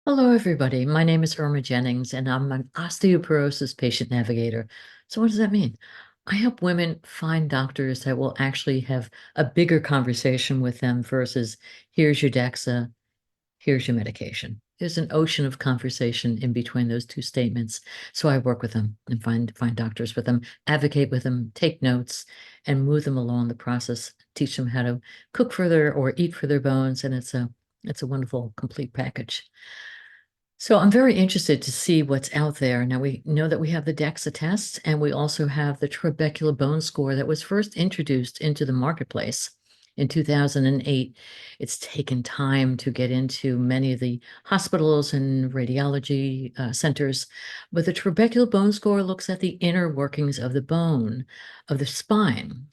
Hello, everybody. My name is Irma Jennings, and I'm an osteoporosis patient navigator. So, what does that mean? I help women find doctors that will actually have a bigger conversation with them versus here's your DEXA, here's your medication. There's an ocean of conversation in between those two statements. So I work with them and find doctors with them, advocate with them, take notes, and move them along the process, teach them how to cook for their or eat for their bones, and it's a wonderful complete package. So I'm very interested to see what's out there. Now we know that we have the DEXA test, and we also have the trabecular bone score that was first introduced into the marketplace in 2008. It's taken time to get into many of the hospitals and radiology centers, but the trabecular bone score looks at the inner workings of the bone, of the spine.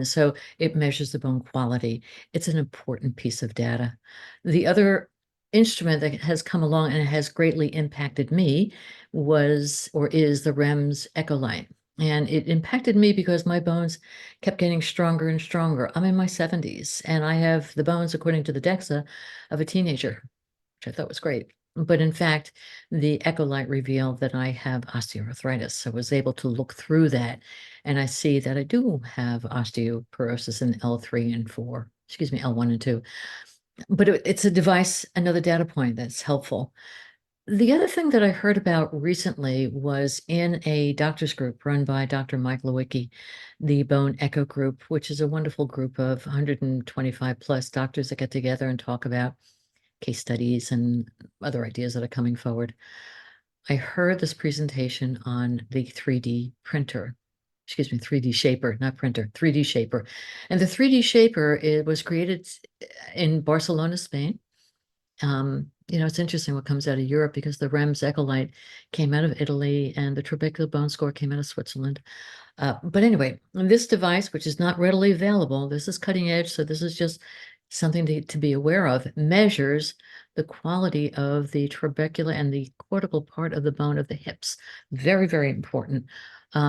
So it measures the bone quality. It's an important piece of data. The other instrument that has come along and has greatly impacted me was or is the REMS Echolight. And it impacted me because my bones kept getting stronger and stronger. I'm in my 70s and I have the bones, according to the DEXA, of a teenager, which I thought was great. But in fact, the Echolight revealed that I have osteoarthritis. So I was able to look through that and I see that I do have osteoporosis in L3 and 4, excuse me, L1 and 2. But it's a device, another data point that's helpful. The other thing that I heard about recently was in a doctors group run by Dr. Mike Lewicki, the Bone Echo Group, which is a wonderful group of 125 plus doctors that get together and talk about case studies and other ideas that are coming forward. I heard this presentation on the 3D printer, excuse me, 3D shaper, not printer, 3D shaper. And the 3D shaper, it was created in Barcelona, Spain. It's interesting what comes out of Europe because the REMS Echolight came out of Italy and the trabecular bone score came out of Switzerland. But anyway, this device, which is not readily available, this is cutting edge, so this is just something to be aware of, measures the quality of the trabecular and the cortical part of the bone of the hips. Very, very important,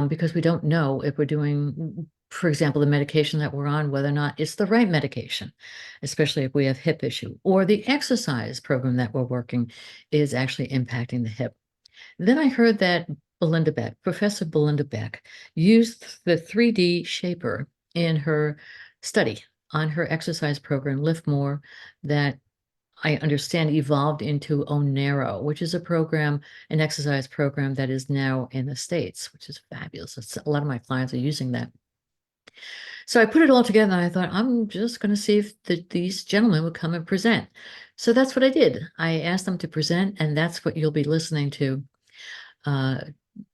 because we don't know if we're doing, for example, the medication that we're on, whether or not it's the right medication, especially if we have hip issue, or the exercise program that we're working is actually impacting the hip. Then I heard that Belinda Beck, Professor Belinda Beck, used the 3D shaper in her study on her exercise program, Lift More, that I understand evolved into Onero, which is a program, an exercise program that is now in the States, which is fabulous. A lot of my clients are using that. So I put it all together and I thought, I'm just going to see if these gentlemen would come and present. So that's what I did. I asked them to present, and that's what you'll be listening to. Uh,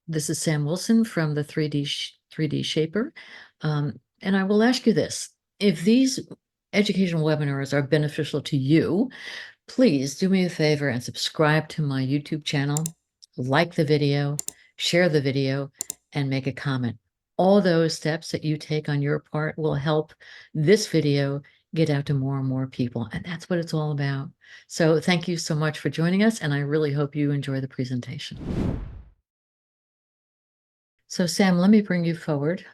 this is Sam Wilson from the 3D Shaper. And I will ask you this. If these educational webinars are beneficial to you, please do me a favor and subscribe to my YouTube channel, like the video, share the video, and make a comment. All those steps that you take on your part will help this video get out to more and more people. And that's what it's all about. So thank you so much for joining us, and I really hope you enjoy the presentation. So Sam, let me bring you forward.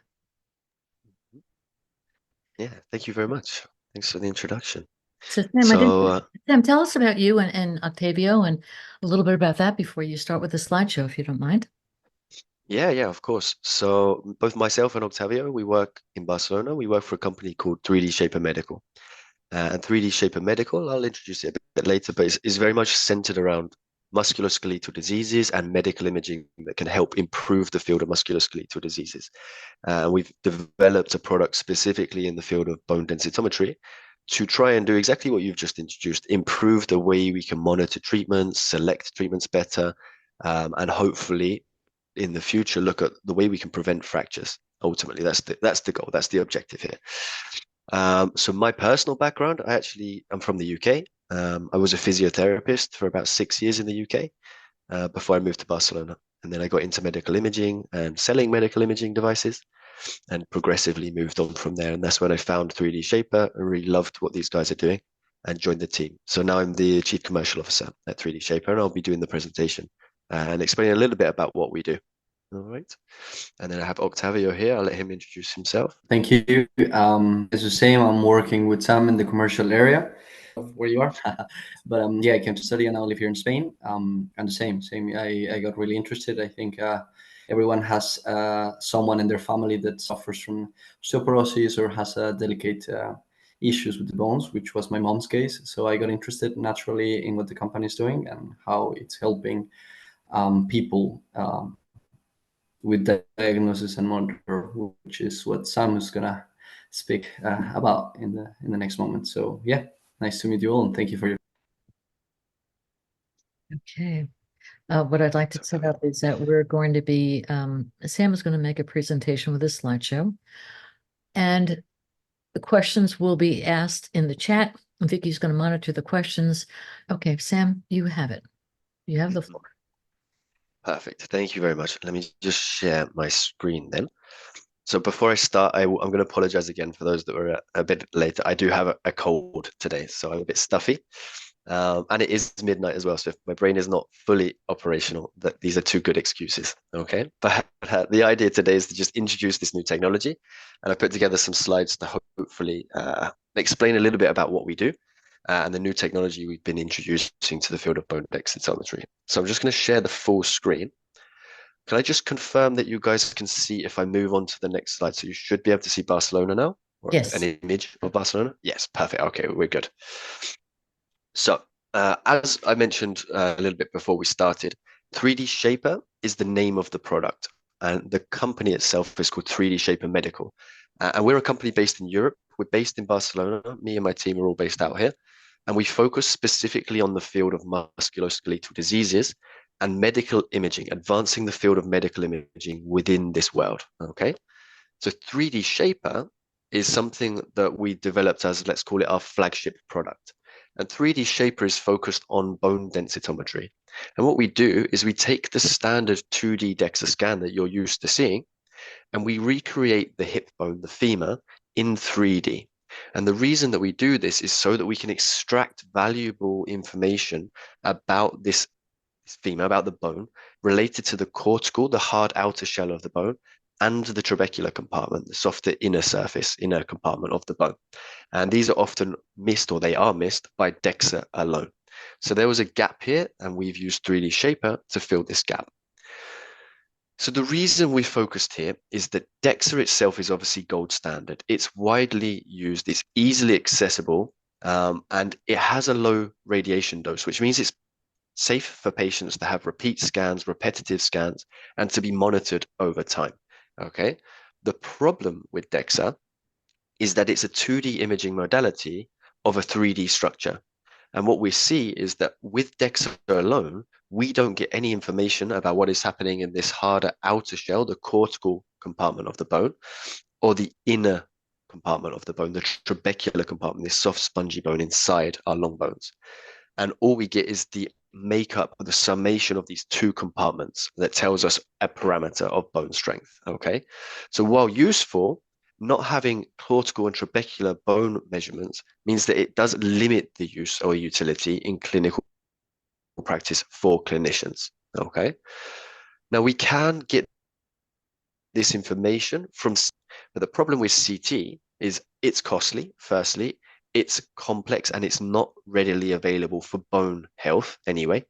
Yeah, thank you very much. Thanks for the introduction. So Sam, So, Sam, tell us about you and Octavio and a little bit about that before you start with the slideshow, if you don't mind. yeah, of course. So, both myself and Octavio, we work in Barcelona. We work for a company called 3D Shaper Medical. And 3D Shaper Medical, I'll introduce it a bit later, but is very much centered around musculoskeletal diseases and medical imaging that can help improve the field of musculoskeletal diseases. We've developed a product specifically in the field of bone densitometry to try and do exactly what you've just introduced, improve the way we can monitor treatments, select treatments better, and hopefully in the future look at the way we can prevent fractures. Ultimately, that's the goal, that's the objective here. So my personal background, I'm from the UK. I was a physiotherapist for about 6 years in the UK before I moved to Barcelona. And then I got into medical imaging and selling medical imaging devices and progressively moved on from there. And that's when I found 3D Shaper. I really loved what these guys are doing and joined the team. So now I'm the Chief Commercial Officer at 3D Shaper, and I'll be doing the presentation and explaining a little bit about what we do. All right. And then I have Octavio here. I'll let him introduce himself. Thank you. As the same, I'm working with Sam in the commercial area. of where you are. But yeah, I came to study and now live here in Spain. And the same. I got really interested. I think everyone has someone in their family that suffers from osteoporosis or has delicate issues with the bones, which was my mom's case. So I got interested naturally in what the company is doing and how it's helping people with diagnosis and monitor, which is what Sam is gonna speak about in the next moment. So yeah, nice to meet you all, and thank you for your. Okay. What I'd like to set up is that we're going to be, Sam is going to make a presentation with a slideshow, and the questions will be asked in the chat. Vicky's going to monitor the questions. Okay, Sam, you have it. You have the floor. Perfect. Thank you very much. Let me just share my screen then. So before I start, I'm going to apologize again for those that were a bit later. I do have a cold today, so I'm a bit stuffy. And it is midnight as well, so if my brain is not fully operational, that these are two good excuses, okay? But the idea today is to just introduce this new technology, and I put together some slides to hopefully explain a little bit about what we do and the new technology we've been introducing to the field of bone densitometry. So I'm just going to share the full screen. Can I just confirm that you guys can see if I move on to the next slide? So you should be able to see Barcelona now, or Yes. an image of Barcelona? Yes, perfect. Okay, we're good. So, as I mentioned a little bit before we started, 3D Shaper is the name of the product, and the company itself is called 3D Shaper Medical. And we're a company based in Europe. We're based in Barcelona. Me and my team are all based out here, and we focus specifically on the field of musculoskeletal diseases and medical imaging, advancing the field of medical imaging within this world. Okay, so 3D Shaper is something that we developed as, let's call it our flagship product. And 3D Shaper is focused on bone densitometry. And what we do is we take the standard 2D DEXA scan that you're used to seeing, and we recreate the hip bone, the femur, in 3D. And the reason that we do this is so that we can extract valuable information about this femur, about the bone, related to the cortical, the hard outer shell of the bone, and the trabecular compartment, the softer inner surface, inner compartment of the bone. And these are often missed, or they are missed, by DEXA alone. So there was a gap here, and we've used 3D Shaper to fill this gap. So the reason we focused here is that DEXA itself is obviously gold standard. It's widely used, it's easily accessible, and it has a low radiation dose, which means it's safe for patients to have repeat scans, repetitive scans, and to be monitored over time. Okay. The problem with DEXA is that it's a 2D imaging modality of a 3D structure. And what we see is that with DEXA alone, we don't get any information about what is happening in this harder outer shell, the cortical compartment of the bone, or the inner compartment of the bone, the trabecular compartment, this soft spongy bone inside our long bones. And all we get is the makeup, the summation of these two compartments that tells us a parameter of bone strength. Okay. So while useful, not having cortical and trabecular bone measurements means that it does limit the use or utility in clinical practice for clinicians. Okay. Now we can get this information from, but the problem with CT is it's costly, firstly, it's complex, and it's not readily available for bone health anyway.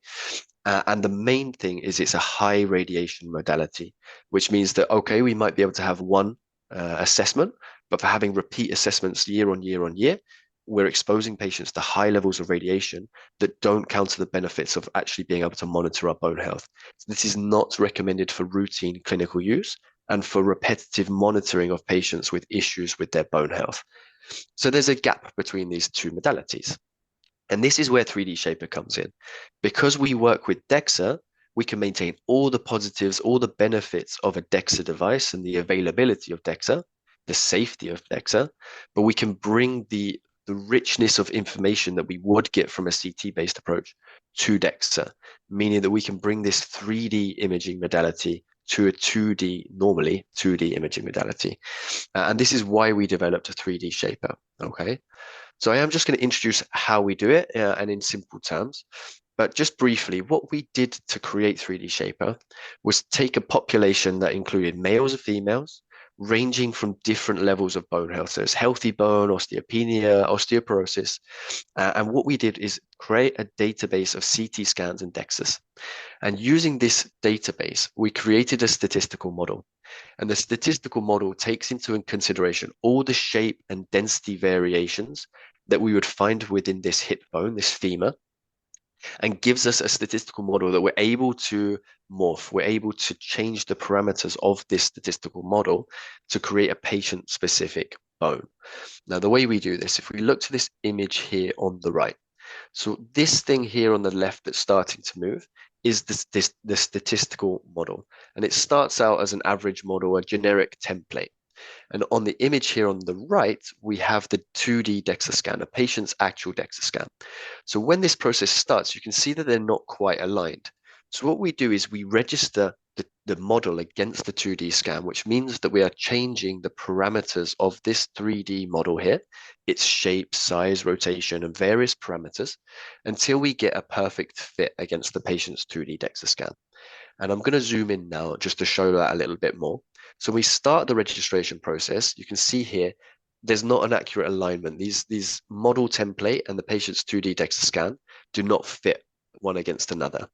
And the main thing is it's a high radiation modality, which means that, okay, we might be able to have one assessment, but for having repeat assessments year on year on year, we're exposing patients to high levels of radiation that don't counter the benefits of actually being able to monitor our bone health. So this is not recommended for routine clinical use and for repetitive monitoring of patients with issues with their bone health. So there's a gap between these two modalities. And this is where 3D Shaper comes in. Because we work with DEXA, we can maintain all the positives, all the benefits of a DEXA device and the availability of DEXA, the safety of DEXA, but we can bring the richness of information that we would get from a CT-based approach to DEXA, meaning that we can bring this 3D imaging modality to a 2D, normally 2D imaging modality. And this is why we developed a 3D Shaper, okay? So I am just going to introduce how we do it and in simple terms. But just briefly, what we did to create 3D Shaper was take a population that included males and females. ranging from different levels of bone health. So it's healthy bone, osteopenia, osteoporosis. And what we did is create a database of CT scans and DEXAs. And using this database, we created a statistical model. And the statistical model takes into consideration all the shape and density variations that we would find within this hip bone, this femur, and gives us a statistical model that we're able to morph. We're able to change the parameters of this statistical model to create a patient-specific bone. Now, the way we do this, if we look to this image here on the right, so this thing here on the left that's starting to move is the statistical model. And it starts out as an average model, a generic template. And on the image here on the right, we have the 2D DEXA scan, a patient's actual DEXA scan. So when this process starts, you can see that they're not quite aligned. So what we do is we register the model against the 2D scan, which means that we are changing the parameters of this 3D model here, its shape, size, rotation, and various parameters, until we get a perfect fit against the patient's 2D DEXA scan. And I'm going to zoom in now just to show that a little bit more. So we start the registration process. You can see here, there's not an accurate alignment. These model template and the patient's 2D DEXA scan do not fit one against another.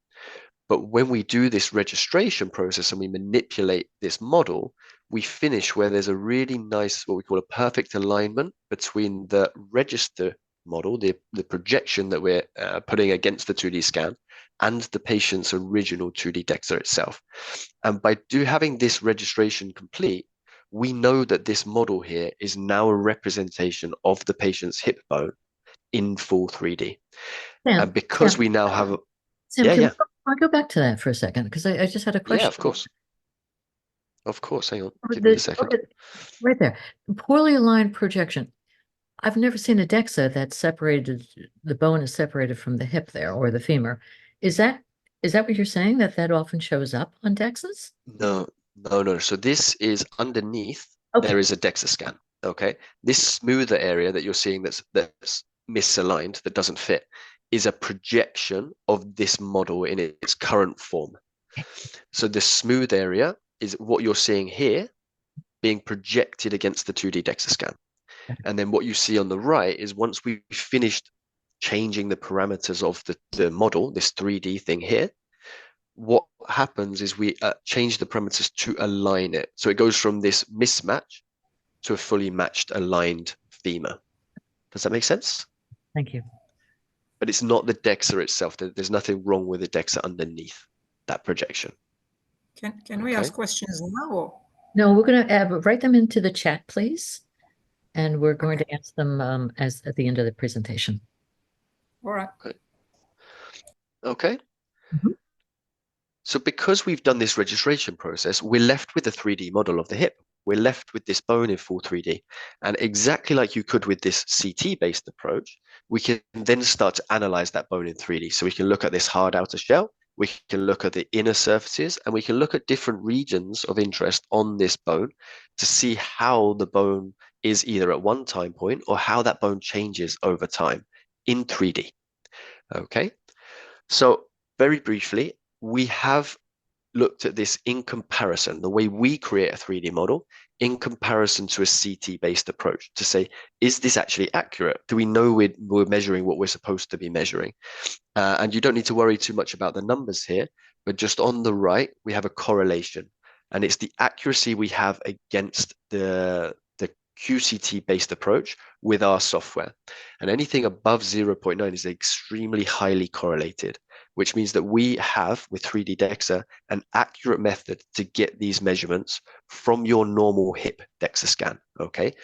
But when we do this registration process and we manipulate this model, we finish where there's a really nice, what we call a perfect alignment between the register model, the projection that we're putting against the 2D scan, and the patient's original 2D DEXA itself. And by having this registration complete, we know that this model here is now a representation of the patient's hip bone in full 3D. Sam, And because Sam, we now have... Sam, Yeah, can yeah. I go back to that for a second? Because I just had a question. Yeah, of course. Of course. Hang on. Give me a second. Right there. Poorly aligned projection. I've never seen a DEXA that separated, the bone is separated from the hip there or the femur. Is that what you're saying, that often shows up on DEXAs? No. So this is underneath, Okay. there is a DEXA scan. Okay. This smoother area that you're seeing that's misaligned, that doesn't fit, is a projection of this model in its current form. So the smooth area is what you're seeing here being projected against the 2D DEXA scan. And then what you see on the right is once we've finished changing the parameters of the model, this 3D thing here, what happens is we change the parameters to align it. So it goes from this mismatch to a fully matched, aligned femur. Does that make sense? Thank you. But it's not the DEXA itself. There's nothing wrong with the DEXA underneath that projection. Can we ask questions now? Or? No, we're going to write them into the chat, please. And we're going to ask them at the end of the presentation. All right. Okay. Mm-hmm. So because we've done this registration process, we're left with a 3D model of the hip. We're left with this bone in full 3D. And exactly like you could with this CT-based approach, we can then start to analyze that bone in 3D. So we can look at this hard outer shell, we can look at the inner surfaces, and we can look at different regions of interest on this bone to see how the bone is either at one time point or how that bone changes over time in 3D. Okay, so very briefly, we have looked at this in comparison, the way we create a 3D model in comparison to a CT-based approach to say, is this actually accurate? Do we know we're measuring what we're supposed to be measuring? And you don't need to worry too much about the numbers here, but just on the right, we have a correlation. And it's the accuracy we have against the QCT-based approach with our software. And anything above 0.9 is extremely highly correlated, which means that we have, with 3D DEXA, an accurate method to get these measurements from your normal hip DEXA scan, okay?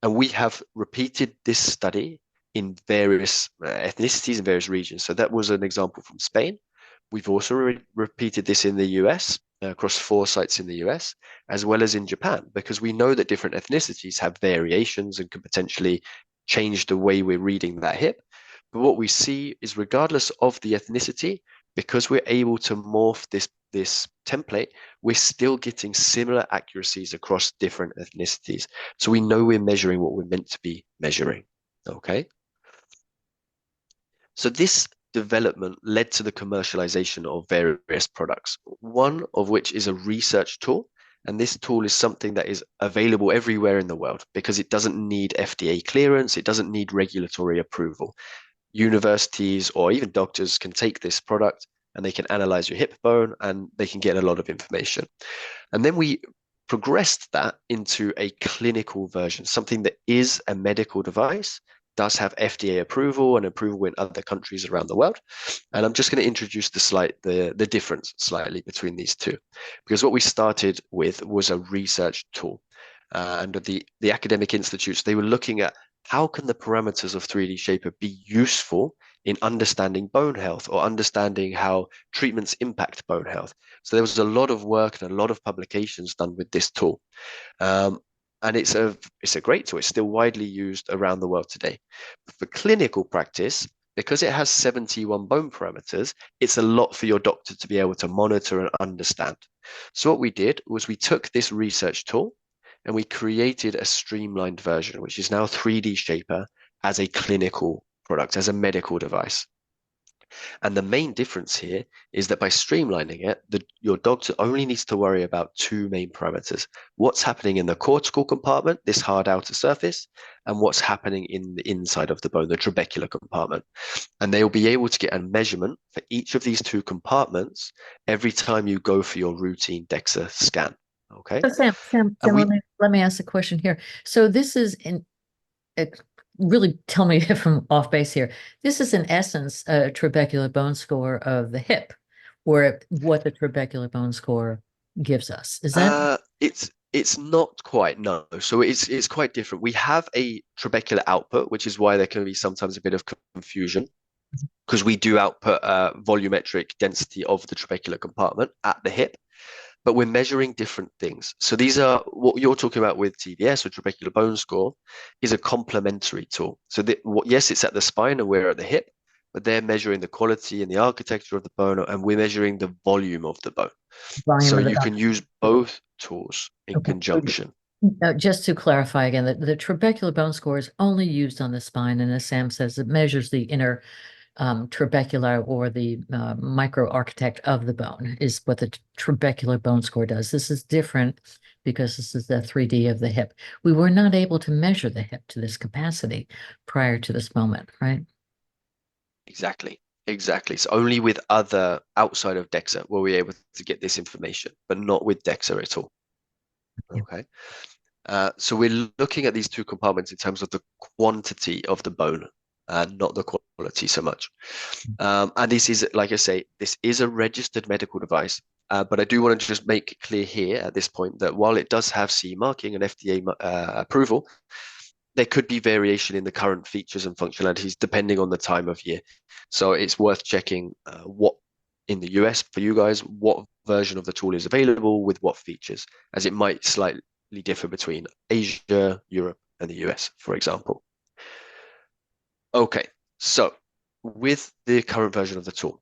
And we have repeated this study in various ethnicities and various regions. So that was an example from Spain. We've also repeated this in the US, across 4 sites in the US, as well as in Japan, because we know that different ethnicities have variations and can potentially change the way we're reading that hip. But what we see is regardless of the ethnicity, because we're able to morph this template, we're still getting similar accuracies across different ethnicities. So we know we're measuring what we're meant to be measuring, okay? So this development led to the commercialization of various products, one of which is a research tool, And this tool is something that is available everywhere in the world because it doesn't need FDA clearance. It doesn't need regulatory approval. Universities or even doctors can take this product and they can analyze your hip bone and they can get a lot of information. And then we progressed that into a clinical version, something that is a medical device, does have FDA approval and approval in other countries around the world. And I'm just going to introduce the difference slightly between these two, because what we started with was a research tool. And the academic institutes, they were looking at how can the parameters of 3D Shaper be useful in understanding bone health or understanding how treatments impact bone health. So there was a lot of work and a lot of publications done with this tool. And it's a great tool. It's still widely used around the world today. For clinical practice, because it has 71 bone parameters, it's a lot for your doctor to be able to monitor and understand. So what we did was we took this research tool and we created a streamlined version, which is now 3D Shaper as a clinical product, as a medical device. And the main difference here is that by streamlining it, your doctor only needs to worry about two main parameters: what's happening in the cortical compartment, this hard outer surface, and what's happening in the inside of the bone, the trabecular compartment. And they'll be able to get a measurement for each of these two compartments every time you go for your routine DEXA scan. Okay. So Sam, let me ask a question here. So this is really tell me if I'm off base here. This is in essence a trabecular bone score of the hip, or what the trabecular bone score gives us. Is that? It's not quite, no. So it's quite different. We have a trabecular output, which is why there can be sometimes a bit of confusion, because we do output volumetric density of the trabecular compartment at the hip, but we're measuring different things. So these are what you're talking about with TBS or trabecular bone score is a complementary tool. So yes, it's at the spine and we're at the hip, but they're measuring the quality and the architecture of the bone, and we're measuring the volume of the bone. So you can use both tools in conjunction. Just to clarify again, the trabecular bone score is only used on the spine, and as Sam says, it measures the inner trabecular or the microarchitect of the bone is what the trabecular bone score does. This is different because this is the 3D of the hip. We were not able to measure the hip to this capacity prior to this moment, right? Exactly. So only with other outside of DEXA were we able to get this information, but not with DEXA at all. Okay. So we're looking at these two compartments in terms of the quantity of the bone, not the quality so much. And this is, like I say, this is a registered medical device. But I do want to just make it clear here at this point that while it does have CE marking and FDA approval, there could be variation in the current features and functionalities depending on the time of year. So it's worth checking what in the US for you guys, what version of the tool is available with what features, as it might slightly differ between Asia, Europe, and the US, for example. Okay, so with the current version of the tool,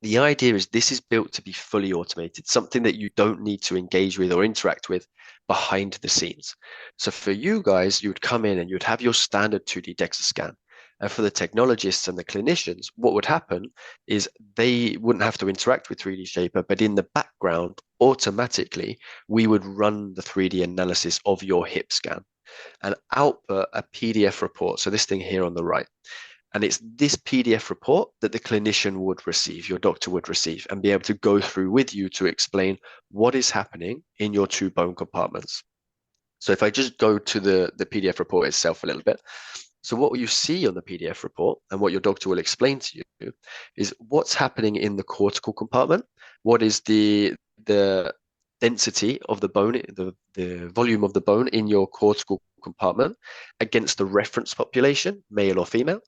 the idea is this is built to be fully automated, something that you don't need to engage with or interact with behind the scenes. So for you guys, you would come in and you'd have your standard 2D DEXA scan. And for the technologists and the clinicians, what would happen is they wouldn't have to interact with 3D Shaper, but in the background, automatically, we would run the 3D analysis of your hip scan and output a PDF report. So this thing here on the right. And it's this PDF report that the clinician would receive, your doctor would receive, and be able to go through with you to explain what is happening in your two bone compartments. So if I just go to the PDF report itself a little bit, so what you see on the PDF report and what your doctor will explain to you is what's happening in the cortical compartment, what is the density of the bone, the volume of the bone in your cortical compartment against the reference population, male or female.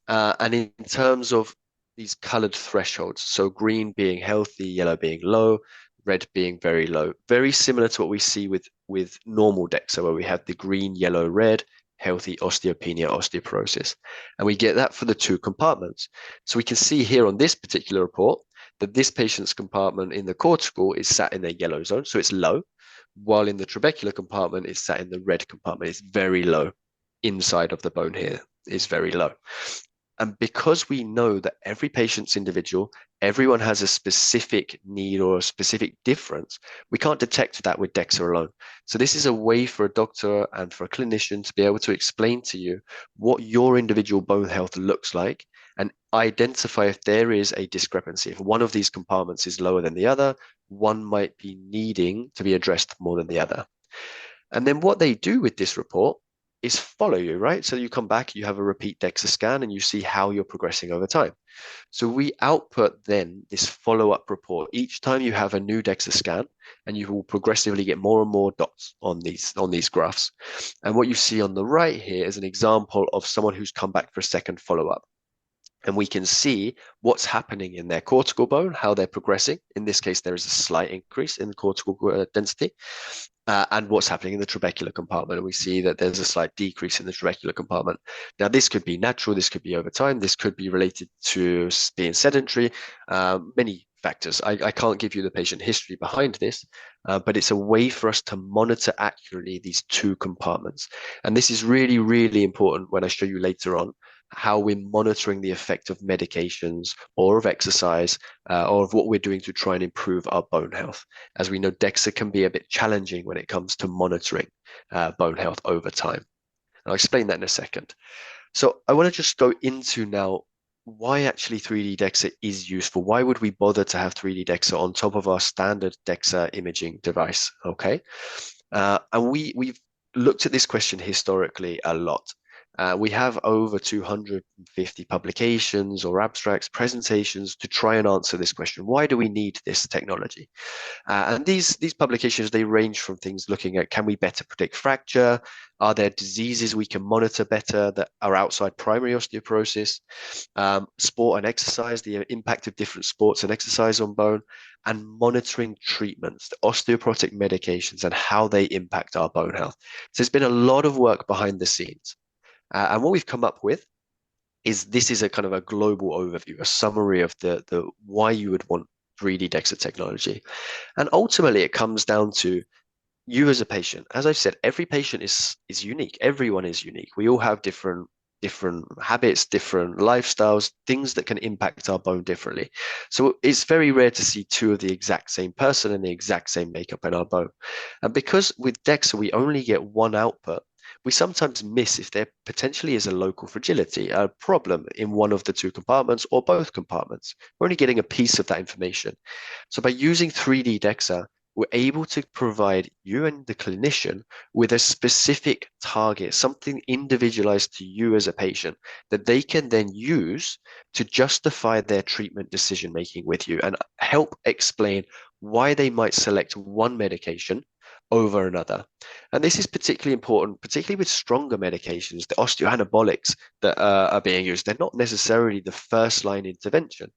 And in terms of these colored thresholds, so green being healthy, yellow being low, red being very low, very similar to what we see with normal DEXA, where we have the green, yellow, red, healthy, osteopenia, osteoporosis. And we get that for the two compartments. So we can see here on this particular report that this patient's compartment in the cortical is sat in the yellow zone, so it's low, while in the trabecular compartment, it's sat in the red compartment. It's very low. Inside of the bone here is very low. And because we know that every patient's individual, everyone has a specific need or a specific difference, we can't detect that with DEXA alone. So this is a way for a doctor and for a clinician to be able to explain to you what your individual bone health looks like and identify if there is a discrepancy. If one of these compartments is lower than the other, one might be needing to be addressed more than the other. And then what they do with this report is follow you, right? So you come back, you have a repeat DEXA scan, and you see how you're progressing over time. So we output then this follow-up report each time you have a new DEXA scan, and you will progressively get more and more dots on these graphs. And what you see on the right here is an example of someone who's come back for a second follow-up. And we can see what's happening in their cortical bone, how they're progressing. In this case, there is a slight increase in cortical density. And what's happening in the trabecular compartment. And we see that there's a slight decrease in the trabecular compartment. Now, this could be natural, this could be over time, this could be related to being sedentary, many factors. I can't give you the patient history behind this, but it's a way for us to monitor accurately these two compartments. And this is really, really important when I show you later on how we're monitoring the effect of medications or of exercise or of what we're doing to try and improve our bone health. As we know, DEXA can be a bit challenging when it comes to monitoring bone health over time. I'll explain that in a second. So I want to just go into now why actually 3D DEXA is useful. Why would we bother to have 3D DEXA on top of our standard DEXA imaging device? Okay. And we've looked at this question historically a lot. We have over 250 publications or abstracts, presentations to try and answer this question. Why do we need this technology? And these publications, they range from things looking at, can we better predict fracture? Are there diseases we can monitor better that are outside primary osteoporosis? Sport and exercise, the impact of different sports and exercise on bone, and monitoring treatments, the osteoporotic medications and how they impact our bone health. So there's been a lot of work behind the scenes. And what we've come up with is this is a kind of a global overview, a summary of the why you would want 3D DEXA technology. And ultimately, it comes down to you as a patient. As I've said, every patient is unique. Everyone is unique. We all have different habits, different lifestyles, things that can impact our bone differently. So it's very rare to see two of the exact same person and the exact same makeup in our bone. And because with DEXA, we only get one output, we sometimes miss if there potentially is a local fragility, a problem in one of the two compartments or both compartments. We're only getting a piece of that information. So by using 3D DEXA, we're able to provide you and the clinician with a specific target, something individualized to you as a patient that they can then use to justify their treatment decision-making with you and help explain why they might select one medication over another. And this is particularly important, particularly with stronger medications, the osteoanabolics that are being used. They're not necessarily the first line intervention.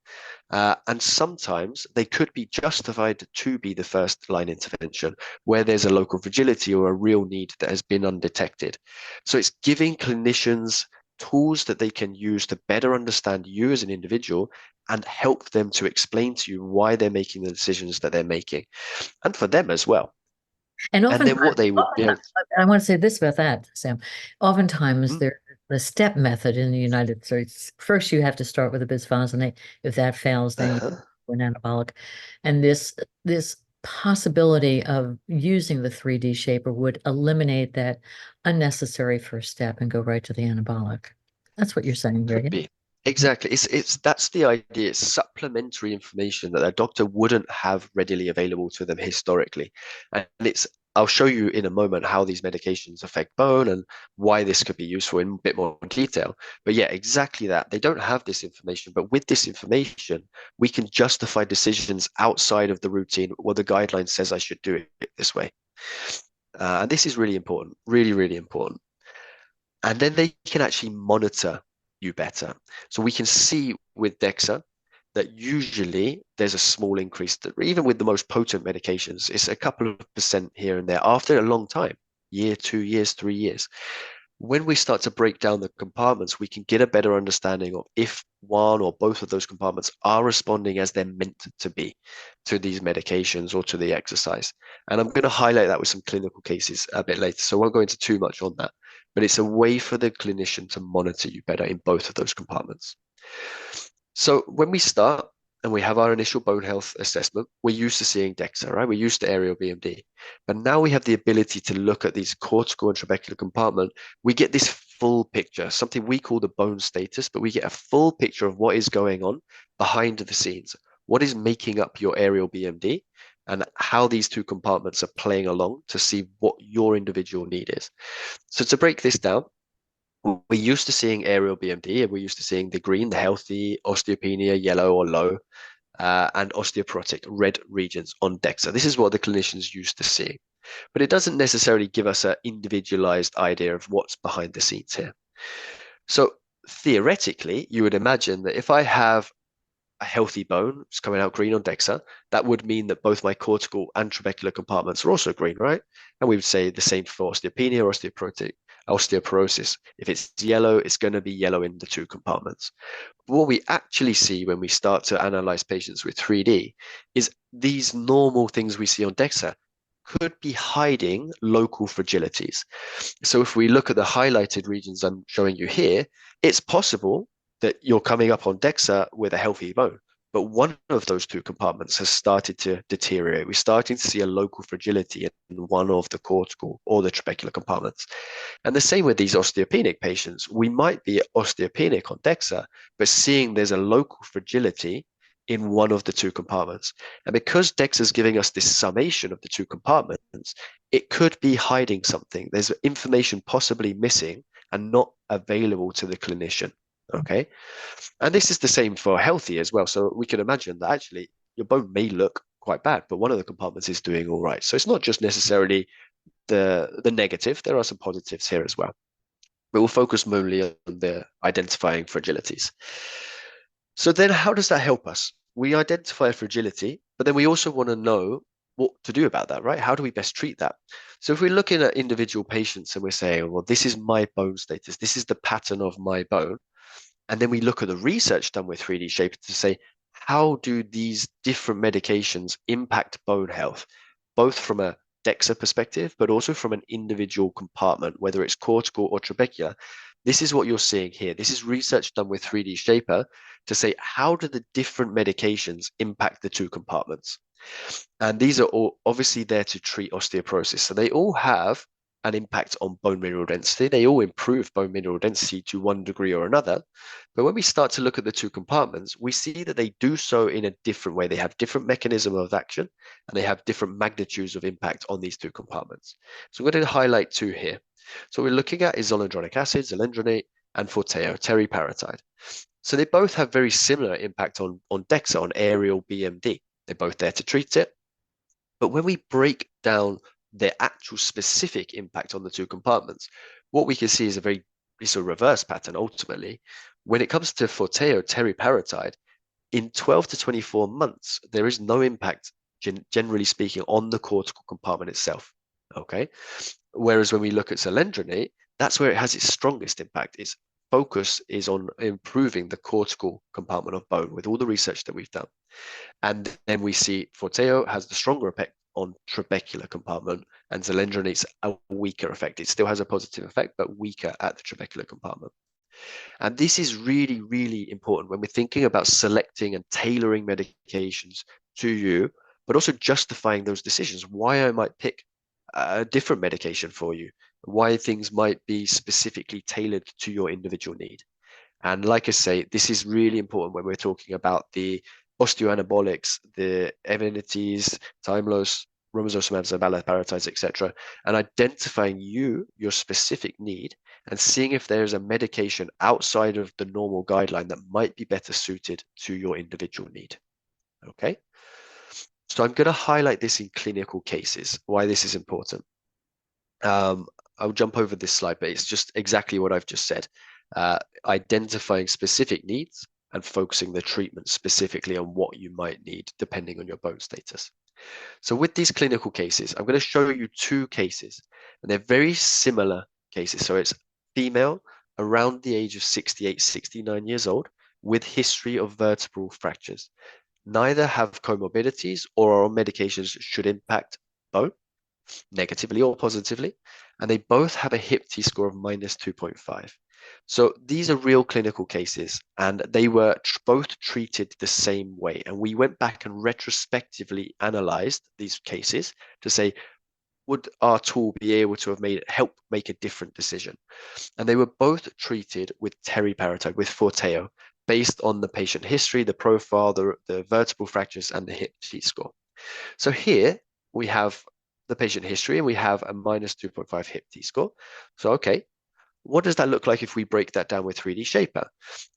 And sometimes they could be justified to be the first line intervention where there's a local fragility or a real need that has been undetected. So it's giving clinicians tools that they can use to better understand you as an individual and help them to explain to you why they're making the decisions that they're making, and for them as well. And then what they would be able to, I want to say this about that, Sam. Oftentimes, the step method in the United States, first you have to start with a bisphosphonate. If that fails, then you go an anabolic. And this possibility of using the 3D shaper would eliminate that unnecessary first step and go right to the anabolic. That's what you're saying here. Could be. Exactly. That's the idea. It's supplementary information that a doctor wouldn't have readily available to them historically. And I'll show you in a moment how these medications affect bone and why this could be useful in a bit more detail. But yeah, exactly that. They don't have this information, but with this information, we can justify decisions outside of the routine. Well, the guideline says I should do it this way. And this is really important, really, really important. And then they can actually monitor you better. So we can see with DEXA that usually there's a small increase, that even with the most potent medications, it's a couple of % here and there after a long time, year, 2 years, 3 years. When we start to break down the compartments, we can get a better understanding of if one or both of those compartments are responding as they're meant to be to these medications or to the exercise. And I'm going to highlight that with some clinical cases a bit later, so I won't go into too much on that. but it's a way for the clinician to monitor you better in both of those compartments. So when we start and we have our initial bone health assessment, we're used to seeing DEXA, right? We're used to aerial BMD. But now we have the ability to look at these cortical and trabecular compartment. We get this full picture, something we call the bone status, but we get a full picture of what is going on behind the scenes, what is making up your aerial BMD, and how these two compartments are playing along to see what your individual need is. So to break this down, we're used to seeing aerial BMD, and we're used to seeing the green, the healthy, osteopenia, yellow or low, and osteoporotic, red regions on DEXA. This is what the clinicians used to see, but it doesn't necessarily give us an individualized idea of what's behind the scenes here. So theoretically, you would imagine that if I have a healthy bone, it's coming out green on DEXA, that would mean that both my cortical and trabecular compartments are also green, right? And we would say the same for osteopenia or osteoporosis. If it's yellow, it's going to be yellow in the two compartments. But what we actually see when we start to analyze patients with 3D is these normal things we see on DEXA could be hiding local fragilities. So if we look at the highlighted regions I'm showing you here, it's possible that you're coming up on DEXA with a healthy bone, but one of those two compartments has started to deteriorate. We're starting to see a local fragility in one of the cortical or the trabecular compartments. And the same with these osteopenic patients. We might be osteopenic on DEXA, but seeing there's a local fragility in one of the two compartments. And because DEXA is giving us this summation of the two compartments, it could be hiding something. There's information possibly missing and not available to the clinician. Okay. And this is the same for healthy as well. So we can imagine that actually your bone may look quite bad, but one of the compartments is doing all right. So it's not just necessarily the negative. There are some positives here as well. But we'll focus mainly on the identifying fragilities. So then how does that help us? We identify a fragility, but then we also want to know what to do about that, right? How do we best treat that? So if we're looking at individual patients and we're saying, well, this is my bone status, this is the pattern of my bone, and then we look at the research done with 3D Shaper to say, how do these different medications impact bone health, both from a DEXA perspective, but also from an individual compartment, whether it's cortical or trabecular? This is what you're seeing here. This is research done with 3D Shaper to say, how do the different medications impact the two compartments? And these are all obviously there to treat osteoporosis. So they all have an impact on bone mineral density. They all improve bone mineral density to one degree or another. But when we start to look at the two compartments, we see that they do so in a different way. They have different mechanism of action, and they have different magnitudes of impact on these two compartments. So I'm going to highlight two here. So what we're looking at is zoledronic acid, Alendronate, and Forteo, Teriparatide. So they both have very similar impact on DEXA, on aerial BMD. They're both there to treat it. But when we break down their actual specific impact on the two compartments, what we can see is it's a reverse pattern ultimately. When it comes to Forteo, Teriparatide, in 12 to 24 months, there is no impact, generally speaking, on the cortical compartment itself. Okay. Whereas when we look at Zoledronate, that's where it has its strongest impact. Its focus is on improving the cortical compartment of bone with all the research that we've done. And then we see Forteo has the stronger effect on trabecular compartment, and Zoledronate's a weaker effect. It still has a positive effect, but weaker at the trabecular compartment. And this is really, really important when we're thinking about selecting and tailoring medications to you, but also justifying those decisions, why I might pick a different medication for you, why things might be specifically tailored to your individual need. And like I say, this is really important when we're talking about the osteoanabolics, the Evenities, Tymlos, Romosozumab, Abaloparatides, etc., and identifying your specific need and seeing if there's a medication outside of the normal guideline that might be better suited to your individual need. Okay. So I'm going to highlight this in clinical cases, why this is important. I'll jump over this slide, but it's just exactly what I've just said. Identifying specific needs and focusing the treatment specifically on what you might need depending on your bone status. So with these clinical cases, I'm going to show you two cases, and they're very similar cases. So it's female around the age of 68, 69 years old with history of vertebral fractures. Neither have comorbidities or are on medications that should impact bone negatively or positively. and they both have a hip T-score of -2.5. So these are real clinical cases, and they were both treated the same way. And we went back and retrospectively analyzed these cases to say, would our tool be able to have help make a different decision? And they were both treated with teriparatide, with Forteo, based on the patient history, the profile, the vertebral fractures, and the hip T-score. So here we have the patient history, and we have a -2.5 hip T-score. So, okay, what does that look like if we break that down with 3D Shaper?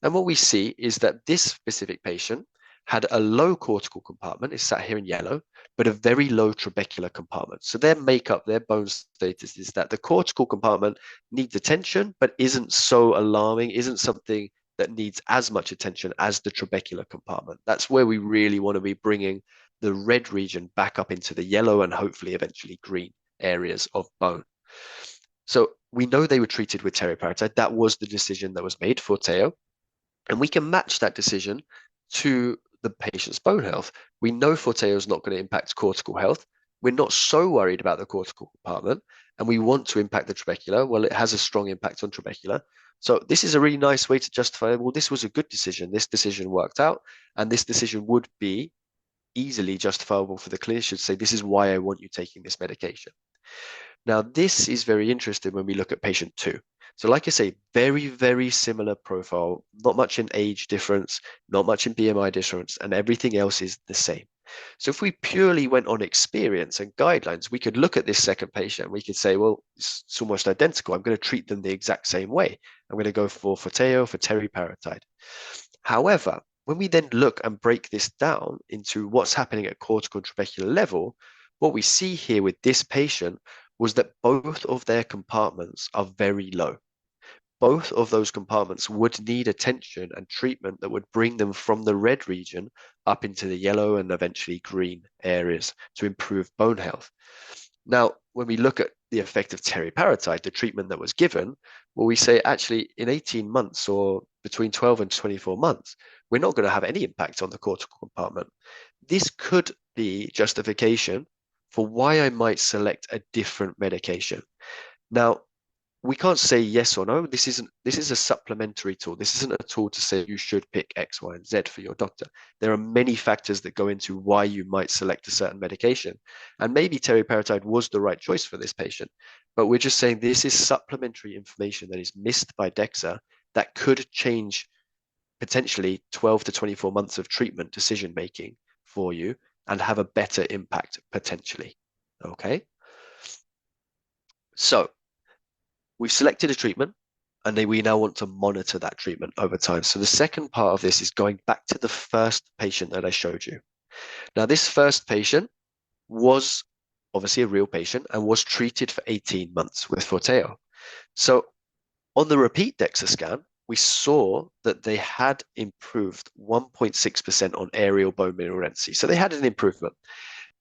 And what we see is that this specific patient had a low cortical compartment, is sat here in yellow, but a very low trabecular compartment. So their makeup, their bone status is that the cortical compartment needs attention, but isn't so alarming, isn't something that needs as much attention as the trabecular compartment. That's where we really want to be bringing the red region back up into the yellow and hopefully eventually green areas of bone. So we know they were treated with teriparatide. That was the decision that was made for Forteo. And we can match that decision to the patient's bone health. We know Forteo is not going to impact cortical health. We're not so worried about the cortical compartment, and we want to impact the trabecular. Well, it has a strong impact on trabecular. So this is a really nice way to justify, well, this was a good decision. This decision worked out, and this decision would be easily justifiable for the clinician to say, this is why I want you taking this medication. Now, this is very interesting when we look at patient 2. So like I say, very, very similar profile, not much in age difference, not much in BMI difference, and everything else is the same. So if we purely went on experience and guidelines, we could look at this second patient and we could say, well, it's almost identical. I'm going to treat them the exact same way. I'm going to go for Forteo, for teriparatide. However, when we then look and break this down into what's happening at cortical and trabecular level, what we see here with this patient was that both of their compartments are very low. Both of those compartments would need attention and treatment that would bring them from the red region up into the yellow and eventually green areas to improve bone health. Now, when we look at the effect of teriparatide, the treatment that was given, well, we say actually in 18 months or between 12 and 24 months, we're not going to have any impact on the cortical compartment. This could be justification for why I might select a different medication. Now, we can't say yes or no. This is a supplementary tool. This isn't a tool to say you should pick X, Y, and Z for your doctor. There are many factors that go into why you might select a certain medication. And maybe teriparatide was the right choice for this patient. But we're just saying this is supplementary information that is missed by DEXA that could change potentially 12 to 24 months of treatment decision-making for you and have a better impact potentially, okay? So we've selected a treatment and we now want to monitor that treatment over time. So the second part of this is going back to the first patient that I showed you. Now, this first patient was obviously a real patient and was treated for 18 months with Forteo. So on the repeat DEXA scan, we saw that they had improved 1.6% on aerial bone mineral density. So they had an improvement.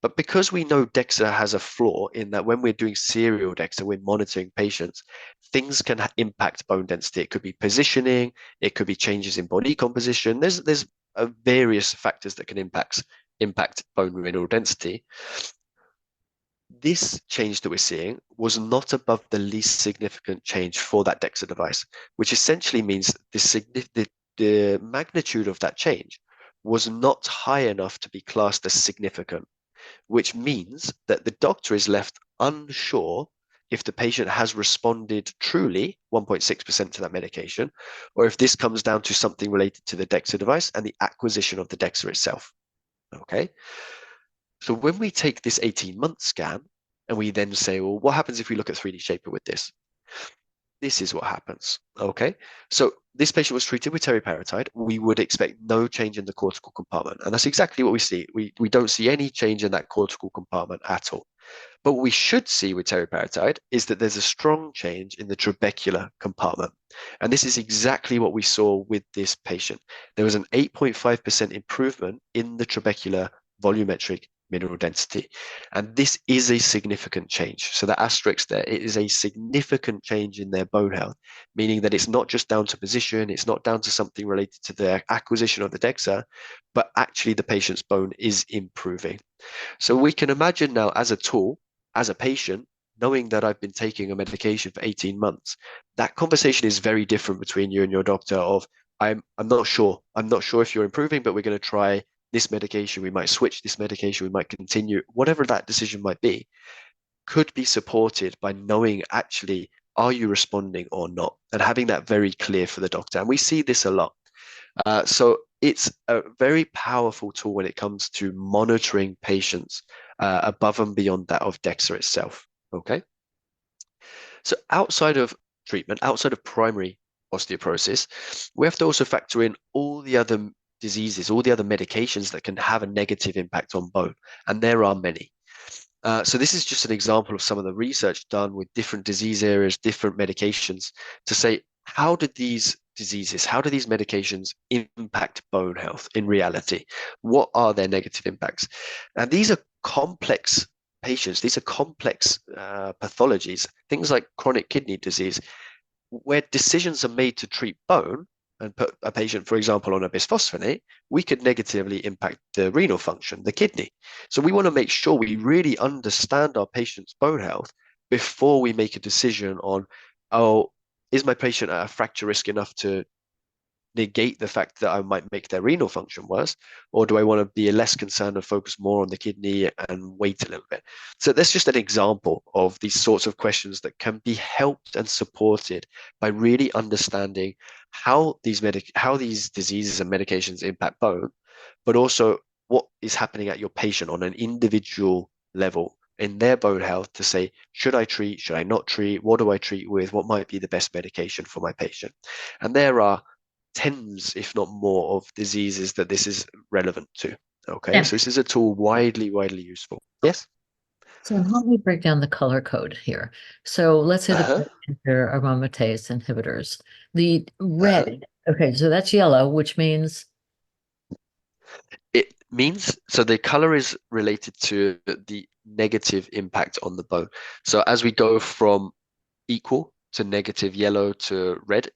But because we know DEXA has a flaw in that when we're doing serial DEXA, we're monitoring patients, things can impact bone density. It could be positioning, it could be changes in body composition. There's various factors that can impact bone mineral density. This change that we're seeing was not above the least significant change for that DEXA device, which essentially means the magnitude of that change was not high enough to be classed as significant, which means that the doctor is left unsure if the patient has responded truly 1.6% to that medication, or if this comes down to something related to the DEXA device and the acquisition of the DEXA itself. Okay. So when we take this 18-month scan and we then say, well, what happens if we look at 3D Shaper with this? This is what happens, okay? So this patient was treated with teriparatide. We would expect no change in the cortical compartment. And that's exactly what we see. We don't see any change in that cortical compartment at all. But what we should see with teriparatide is that there's a strong change in the trabecular compartment. And this is exactly what we saw with this patient. There was an 8.5% improvement in the trabecular volumetric mineral density. And this is a significant change. So the asterisk there, it is a significant change in their bone health, meaning that it's not just down to position, it's not down to something related to their acquisition of the DEXA, but actually the patient's bone is improving. So we can imagine now as a tool, as a patient, knowing that I've been taking a medication for 18 months, that conversation is very different between you and your doctor of, I'm not sure. I'm not sure if you're improving, but we're going to try this medication. We might switch this medication. We might continue. Whatever that decision might be, could be supported by knowing actually, are you responding or not? And having that very clear for the doctor. And we see this a lot. So it's a very powerful tool when it comes to monitoring patients above and beyond that of DEXA itself. Okay. So outside of treatment, outside of primary osteoporosis, we have to also factor in all the other diseases, all the other medications that can have a negative impact on bone. And there are many. So this is just an example of some of the research done with different disease areas, different medications to say, how do these diseases, how do these medications impact bone health in reality? What are their negative impacts? And these are complex patients. These are complex pathologies, things like chronic kidney disease, where decisions are made to treat bone and put a patient, for example, on a bisphosphonate, we could negatively impact the renal function, the kidney. So we want to make sure we really understand our patient's bone health before we make a decision on, oh, is my patient at a fracture risk enough to negate the fact that I might make their renal function worse, or do I want to be less concerned and focus more on the kidney and wait a little bit? So that's just an example of these sorts of questions that can be helped and supported by really understanding how these diseases and medications impact bone, but also what is happening at your patient on an individual level in their bone health to say, should I treat, should I not treat, what do I treat with, what might be the best medication for my patient? And there are tens, if not more, of diseases that this is relevant to. Okay, Yeah. so this is a tool widely useful. Yes. So help me break down the color code here. So let's say the aromatase inhibitors. The red, okay, so that's yellow, which means it means, so the color is related to the negative impact on the bone. So as we go from equal to negative yellow to red,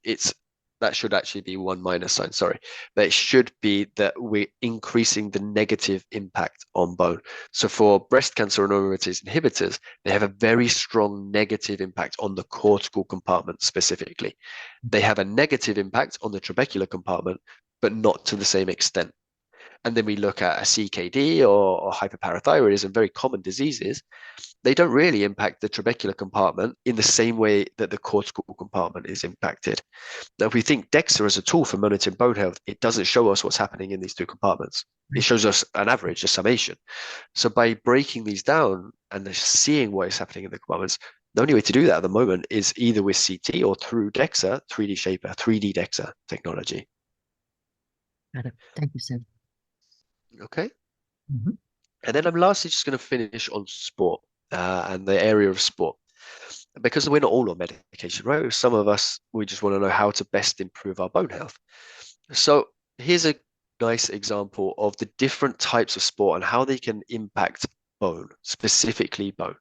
that should actually be one minus sign, sorry. But it should be that we're increasing the negative impact on bone. So for breast cancer and aromatase inhibitors, they have a very strong negative impact on the cortical compartment specifically. They have a negative impact on the trabecular compartment, but not to the same extent. And then we look at a CKD or hyperparathyroidism, very common diseases. They don't really impact the trabecular compartment in the same way that the cortical compartment is impacted. Now, if we think DEXA as a tool for monitoring bone health, it doesn't show us what's happening in these two compartments. It shows us an average, a summation. So by breaking these down and seeing what is happening in the compartments, the only way to do that at the moment is either with CT or through DEXA, 3D Shaper, 3D DEXA technology. got it. Thank you, Sam. Okay. Mhm. And then I'm lastly just going to finish on sport and the area of sport. Because we're not all on medication, right? Some of us, we just want to know how to best improve our bone health. So here's a nice example of the different types of sport and how they can impact bone, specifically bone.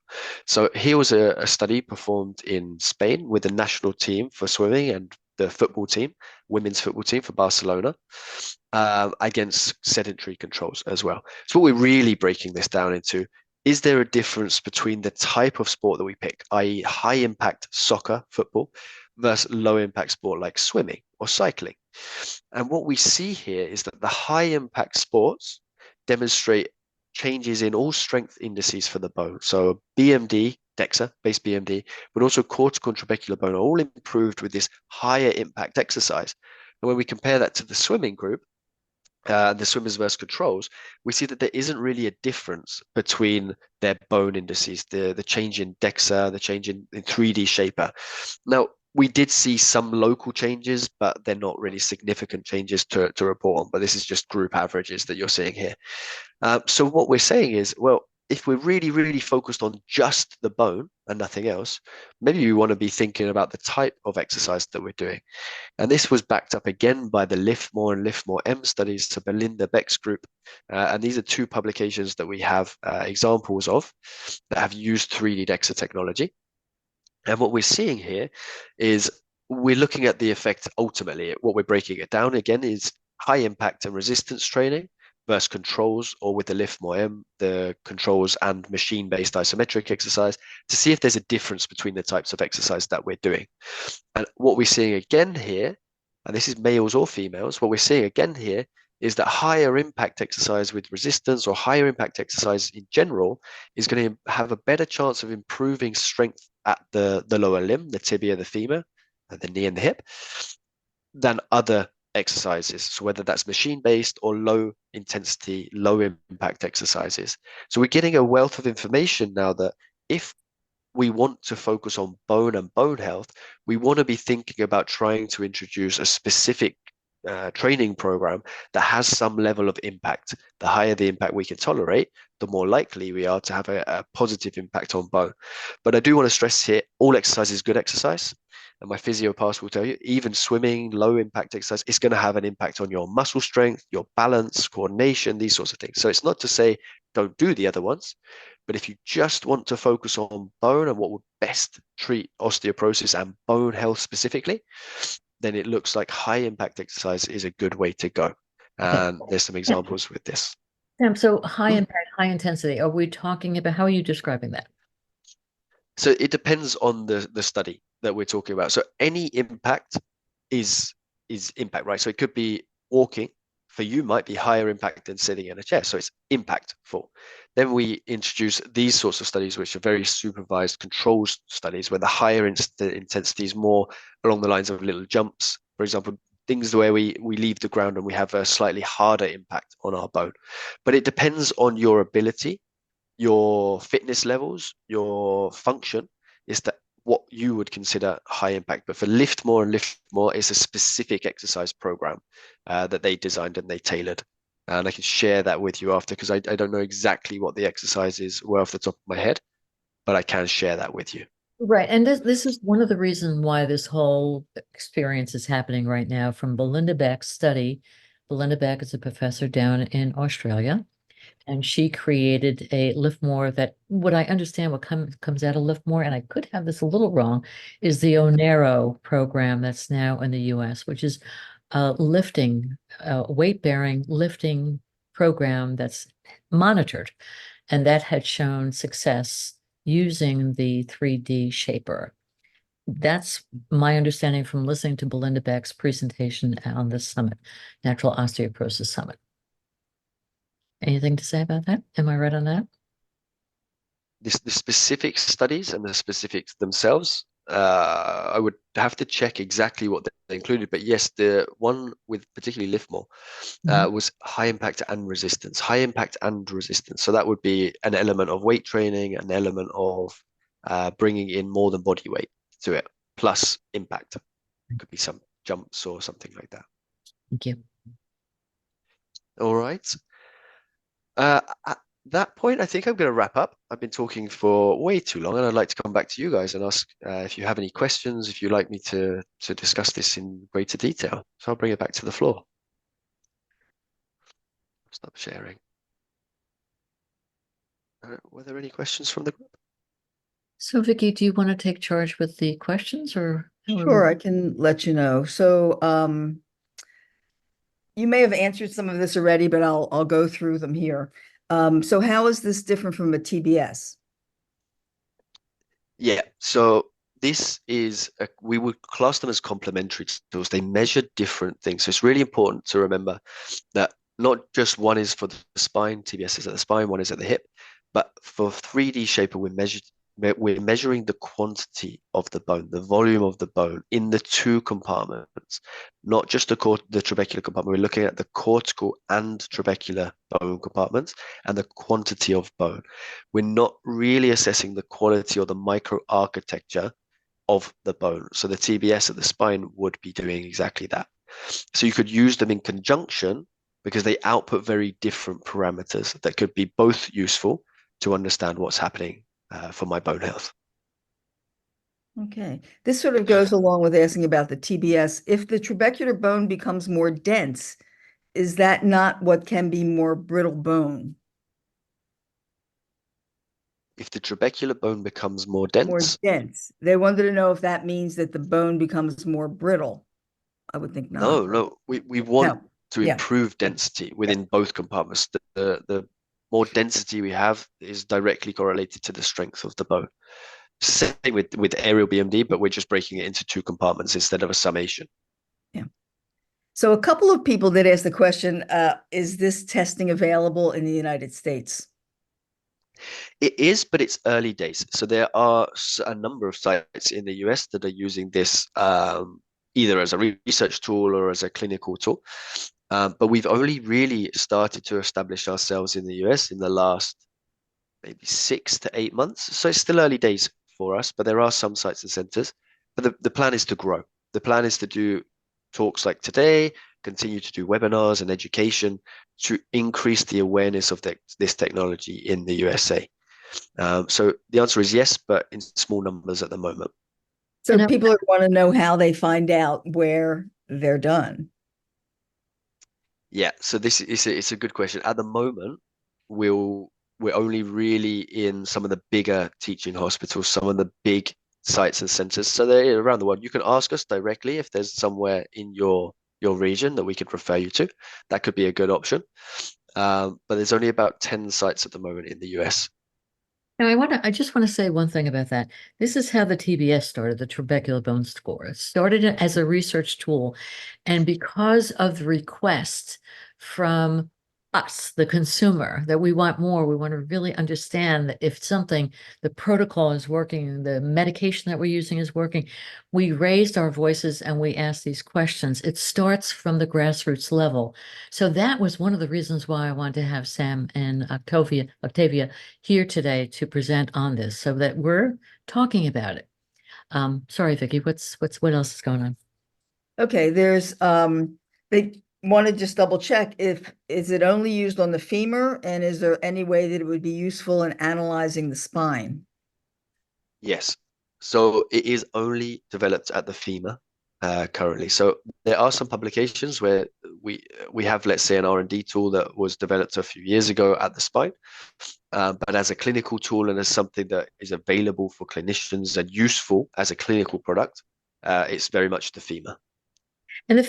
So here was a study performed in Spain with the national team for swimming and the football team, women's football team for Barcelona, against sedentary controls as well. So what we're really breaking this down into, is there a difference between the type of sport that we pick, i.e. high impact soccer, football, versus low impact sport like swimming or cycling? And what we see here is that the high impact sports demonstrate changes in all strength indices for the bone. So BMD, DEXA, base BMD, but also cortical and trabecular bone are all improved with this higher impact exercise. And when we compare that to the swimming group, the swimmers versus controls, we see that there isn't really a difference between their bone indices, the change in DEXA, the change in 3D Shaper. Now, we did see some local changes, but they're not really significant changes to report on. But this is just group averages that you're seeing here. So what we're saying is, well, if we're really focused on just the bone and nothing else, maybe we want to be thinking about the type of exercise that we're doing. And this was backed up again by the LIFT-MORE and LIFT-MORE-M studies to Belinda Beck's group. And these are two publications that we have examples of that have used 3D DEXA technology. And what we're seeing here is we're looking at the effect ultimately. What we're breaking it down again is high impact and resistance training versus controls, or with the Lift More M, the controls and machine-based isometric exercise, to see if there's a difference between the types of exercise that we're doing. And what we're seeing again here, and this is males or females, what we're seeing again here is that higher impact exercise with resistance or higher impact exercise in general is going to have a better chance of improving strength at the lower limb, the tibia, the femur, and the knee and the hip, than other exercises. So whether that's machine-based or low intensity, low impact exercises. So we're getting a wealth of information now that if we want to focus on bone and bone health, we want to be thinking about trying to introduce a specific training program that has some level of impact. The higher the impact we can tolerate, the more likely we are to have a positive impact on bone. But I do want to stress here, all exercise is good exercise. And my physio pass will tell you, even swimming, low impact exercise, is going to have an impact on your muscle strength, your balance, coordination, these sorts of things. So it's not to say don't do the other ones, but if you just want to focus on bone and what would best treat osteoporosis and bone health specifically, then it looks like high impact exercise is a good way to go. And there's some examples with this. Sam, so high impact, high intensity, are we talking about, how are you describing that? So it depends on the study that we're talking about. So any impact is impact, right? So it could be walking, for you might be higher impact than sitting in a chair. So it's impactful. Then we introduce these sorts of studies, which are very supervised controlled studies, where the higher intensity is more along the lines of little jumps. For example, things where we leave the ground and we have a slightly harder impact on our bone. But it depends on your ability, your fitness levels, your function, is that what you would consider high impact. But for Lift More and Lift More, it's a specific exercise program that they designed and they tailored. And I can share that with you after, because I don't know exactly what the exercises were off the top of my head, but I can share that with you. Right. And this is one of the reasons why this whole experience is happening right now from Belinda Beck's study. Belinda Beck is a professor down in Australia, and she created a Lift More that, what I understand what comes out of Lift More, and I could have this a little wrong, is the Onero program that's now in the US, which is a lifting, weight-bearing lifting program that's monitored. And that had shown success using the 3D shaper. That's my understanding from listening to Belinda Beck's presentation on this summit, Natural Osteoporosis Summit. Anything to say about that? Am I right on that? The specific studies and the specifics themselves, I would have to check exactly what they included. But yes, the one with particularly Lift More was high impact and resistance. High impact and resistance. So that would be an element of weight training, an element of bringing in more than body weight to it, plus impact. It could be some jumps or something like that. Thank you. All right. At that point, I think I'm going to wrap up. I've been talking for way too long, and I'd like to come back to you guys and ask if you have any questions, if you'd like me to discuss this in greater detail. So I'll bring it back to the floor. Stop sharing. Were there any questions from the group? So Vicky, do you want to take charge with the questions, or? Sure, I can let you know. So you may have answered some of this already, but I'll go through them here. So how is this different from a TBS? Yeah, so this is, we would class them as complementary tools. They measure different things. So it's really important to remember that not just one is for the spine, TBS is at the spine, one is at the hip, but for 3D Shaper, we're measuring the quantity of the bone, the volume of the bone in the two compartments, not just the trabecular compartment. We're looking at the cortical and trabecular bone compartments and the quantity of bone. We're not really assessing the quality or the microarchitecture of the bone. So the TBS at the spine would be doing exactly that. So you could use them in conjunction because they output very different parameters that could be both useful to understand what's happening for my bone health. Okay, this sort of goes along with asking about the TBS. If the trabecular bone becomes more dense, is that not what can be more brittle bone? If the trabecular bone becomes more dense? More dense. They wanted to know if that means that the bone becomes more brittle. I would think not. No, we want to improve density within both compartments. The more density we have is directly correlated to the strength of the bone. Same with aerial BMD, but we're just breaking it into two compartments instead of a summation. Yeah. So a couple of people did ask the question, is this testing available in the United States? It is, but it's early days. So there are a number of sites in the US that are using this either as a research tool or as a clinical tool. But we've only really started to establish ourselves in the US in the last maybe 6 to 8 months. So it's still early days for us, but there are some sites and centers. But the plan is to grow. The plan is to do talks like today, continue to do webinars and education to increase the awareness of this technology in the USA. So the answer is yes, but in small numbers at the moment. So people want to know how they find out where they're done. Yeah, so this is it's a good question. At the moment, we're only really in some of the bigger teaching hospitals, some of the big sites and centers. So they're around the world. You can ask us directly if there's somewhere in your region that we could refer you to. That could be a good option. But there's only about 10 sites at the moment in the US. Now, I just want to say one thing about that. This is how the TBS started, the trabecular bone score. It started as a research tool. And because of the request from us, the consumer, that we want more, we want to really understand that if something, the protocol is working, the medication that we're using is working, we raised our voices and we asked these questions. It starts from the grassroots level. So that was one of the reasons why I wanted to have Sam and Octavia here today to present on this, so that we're talking about it. Sorry, Vicky, what else is going on? Okay, there's they want to just double check is it only used on the femur, and is there any way that it would be useful in analyzing the spine? Yes. So it is only developed at the femur currently. So there are some publications where we have, let's say, an R&D tool that was developed a few years ago at the spine. But as a clinical tool and as something that is available for clinicians and useful as a clinical product, it's very much the femur. And the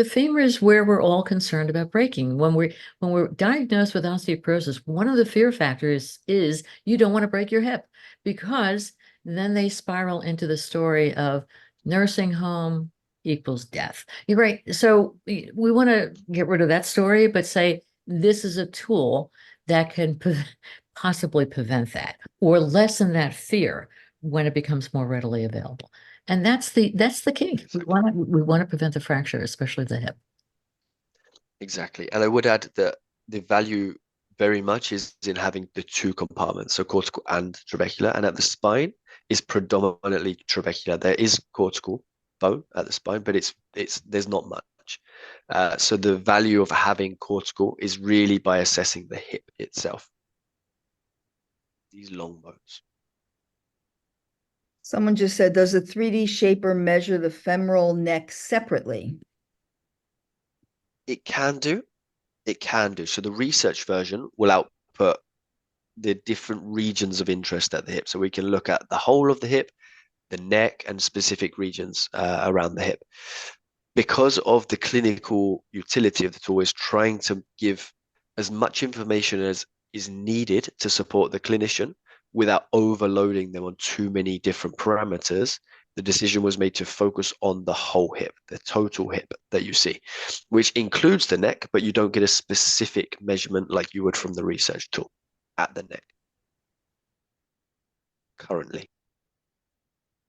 femur is where we're all concerned about breaking. When we're diagnosed with osteoporosis, one of the fear factors is you don't want to break your hip, because then they spiral into the story of nursing home equals death. You're right. So we want to get rid of that story, but say this is a tool that can possibly prevent that or lessen that fear when it becomes more readily available. And that's the key. We want to prevent the fracture, especially the hip. Exactly. And I would add that the value very much is in having the two compartments, so cortical and trabecular, and at the spine is predominantly trabecular. There is cortical bone at the spine, but there's not much. So the value of having cortical is really by assessing the hip itself. These long bones. Someone just said, does a 3D shaper measure the femoral neck separately? It can do. It can do. So the research version will output the different regions of interest at the hip. So we can look at the whole of the hip, the neck, and specific regions around the hip. Because of the clinical utility of the tool is trying to give as much information as is needed to support the clinician without overloading them on too many different parameters, the decision was made to focus on the whole hip, the total hip that you see, which includes the neck, but you don't get a specific measurement like you would from the research tool at the neck currently.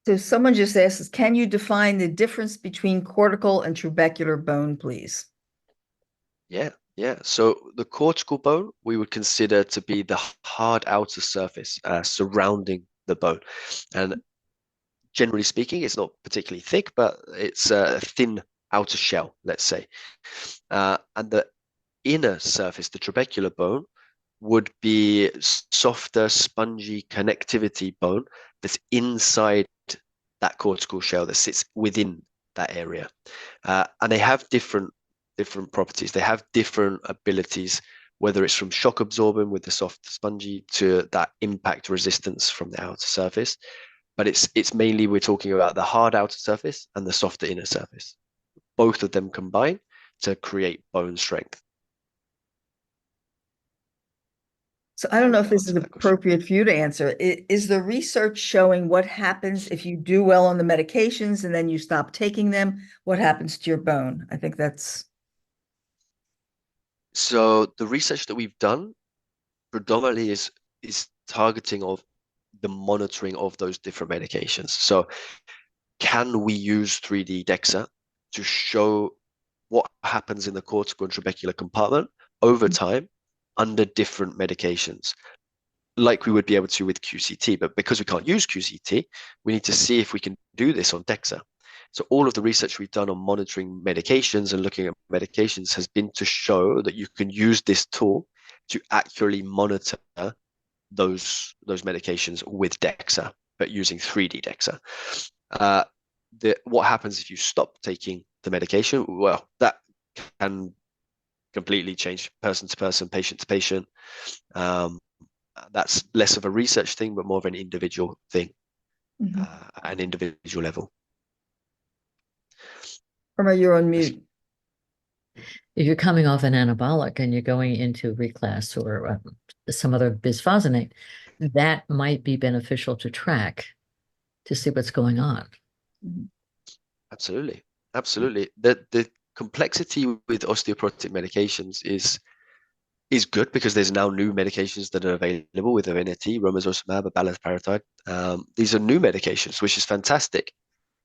So someone just asks, can you define the difference between cortical and trabecular bone, please? Yeah. So the cortical bone we would consider to be the hard outer surface surrounding the bone. And generally speaking, it's not particularly thick, but it's a thin outer shell, let's say. And the inner surface, the trabecular bone, would be softer, spongy connectivity bone that's inside that cortical shell that sits within that area. And they have different properties. They have different abilities, whether it's from shock absorbing with the soft spongy to that impact resistance from the outer surface. But it's mainly we're talking about the hard outer surface and the softer inner surface. Both of them combine to create bone strength. So I don't know if this is Answer that question. appropriate for you to answer. Is the research showing what happens if you do well on the medications and then you stop taking them? What happens to your bone? I think that's. So the research that we've done predominantly is targeting of the monitoring of those different medications. So can we use 3D DEXA to show what happens in the cortical and trabecular compartment over time under different medications, like we would be able to with QCT? But because we can't use QCT, we need to see if we can do this on DEXA. So all of the research we've done on monitoring medications and looking at medications has been to show that you can use this tool to accurately monitor those medications with DEXA, but using 3D DEXA. What happens if you stop taking the medication? Well, that can completely change person to person, patient to patient. That's less of a research thing, but more of an individual thing, at an individual level. Irma, you're on mute. If you're coming off an anabolic and you're going into Reclast or some other bisphosphonate, that might be beneficial to track to see what's going on. Absolutely. Absolutely. The complexity with osteoporotic medications is good because there's now new medications that are available with Evenity, Romosozumab, Abaloparatide. These are new medications, which is fantastic.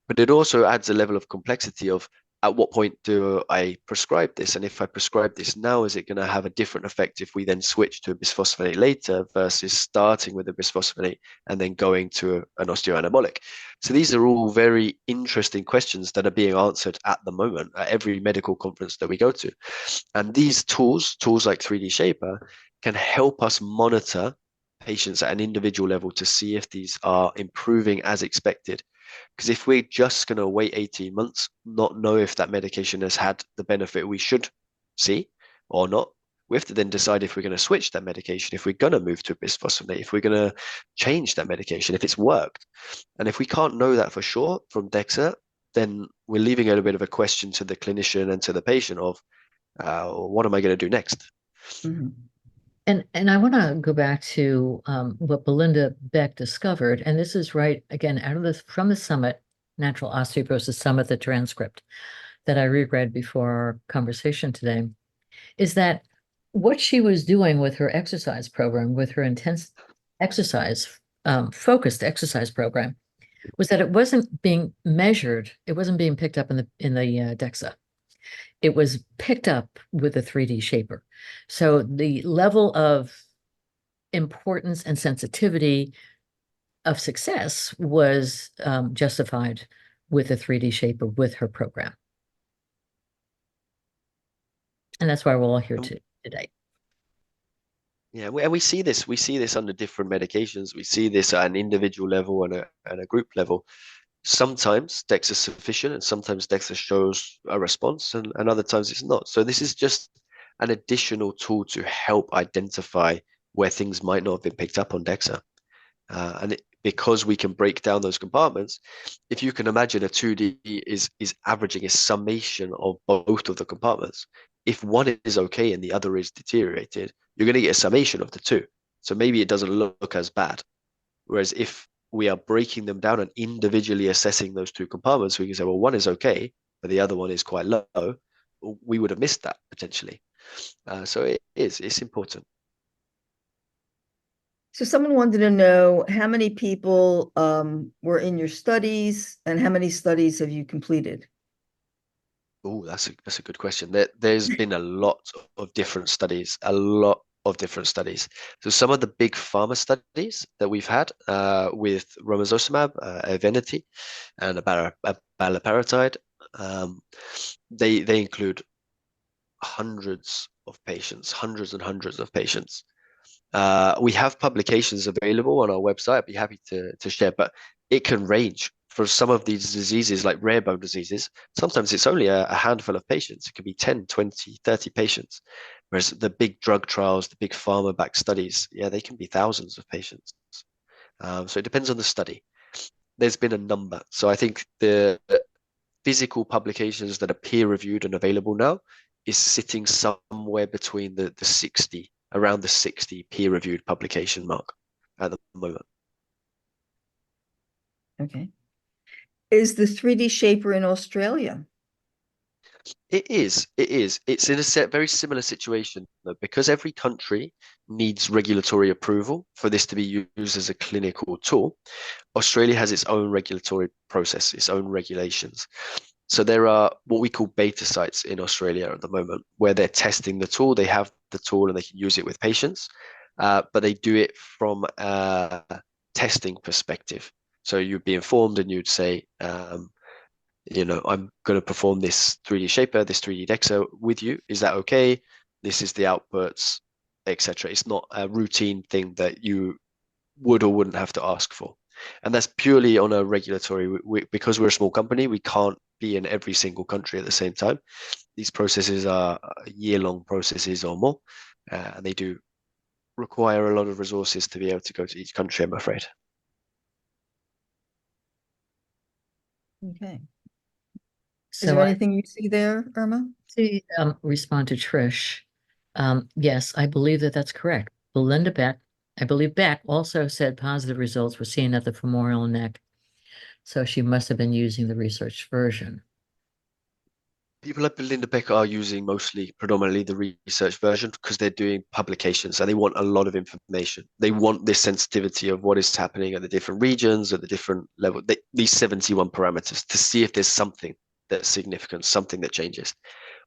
But it also adds a level of complexity of at what point do I prescribe this? And if I prescribe this now, is it going to have a different effect if we then switch to a bisphosphonate later versus starting with a bisphosphonate and then going to an osteoanabolic? So these are all very interesting questions that are being answered at the moment at every medical conference that we go to. And these tools like 3D Shaper, can help us monitor patients at an individual level to see if these are improving as expected. Because if we're just going to wait 18 months, not know if that medication has had the benefit we should see or not, we have to then decide if we're going to switch that medication, if we're going to move to a bisphosphonate, if we're going to change that medication, if it's worked. And if we can't know that for sure from DEXA, then we're leaving a bit of a question to the clinician and to the patient of, what am I going to do next? And I want to go back to what Belinda Beck discovered, and this is right again out of from the summit, Natural Osteoporosis Summit, the transcript that I reread before our conversation today, is that what she was doing with her exercise program, with her intense exercise, focused exercise program, was that it wasn't being measured, it wasn't being picked up in the DEXA. It was picked up with a 3D Shaper. So the level of importance and sensitivity of success was justified with a 3D Shaper with her program. And that's why we're all here today. Yeah, and we see this under different medications. We see this at an individual level and a group level. Sometimes DEXA is sufficient and sometimes DEXA shows a response and other times it's not. So this is just an additional tool to help identify where things might not have been picked up on DEXA. Because we can break down those compartments, if you can imagine a 2D is averaging a summation of both of the compartments. If one is okay and the other is deteriorated, you're going to get a summation of the two. So maybe it doesn't look as bad. Whereas if we are breaking them down and individually assessing those two compartments, we can say, well, one is okay, but the other one is quite low. We would have missed that potentially. So it's important. So someone wanted to know how many people were in your studies and how many studies have you completed? Oh, that's a good question. There's been a lot of different studies, So some of the big pharma studies that we've had with Romosozumab, Evenity, and Abaloparatide, they include hundreds and hundreds of patients. We have publications available on our website. I'd be happy to share, but it can range. For some of these diseases, like rare bone diseases, sometimes it's only a handful of patients. It could be 10, 20, 30 patients. Whereas the big drug trials, the big pharma-backed studies, yeah, they can be thousands of patients. So it depends on the study. There's been a number. So I think physical publications that are peer-reviewed and available now is sitting somewhere between the 60, around the 60 peer-reviewed publication mark at the moment. Okay. Is the 3D shaper in Australia? It is. It's in a very similar situation, though, because every country needs regulatory approval for this to be used as a clinical tool. Australia has its own regulatory process, its own regulations. So there are what we call beta sites in Australia at the moment where they're testing the tool. They have the tool and they can use it with patients, but they do it from a testing perspective. So you'd be informed and you'd say, you know, I'm going to perform this 3D shaper, this 3D DEXA with you. Is that okay? This is the outputs, etc. It's not a routine thing that you would or wouldn't have to ask for. And that's purely on a regulatory, because we're a small company, we can't be in every single country at the same time. These processes are year-long processes or more, and they do require a lot of resources to be able to go to each country, I'm afraid. Okay. So Is there anything you see there, Irma? respond to Trish. Yes, I believe that that's correct. Belinda Beck, I believe Beck also said positive results were seen at the femoral neck. So she must have been using the research version. People like Belinda Beck are using predominantly the research version because they're doing publications and they want a lot of information. They want this sensitivity of what is happening at the different regions, at the different level, these 71 parameters to see if there's something that's significant, something that changes.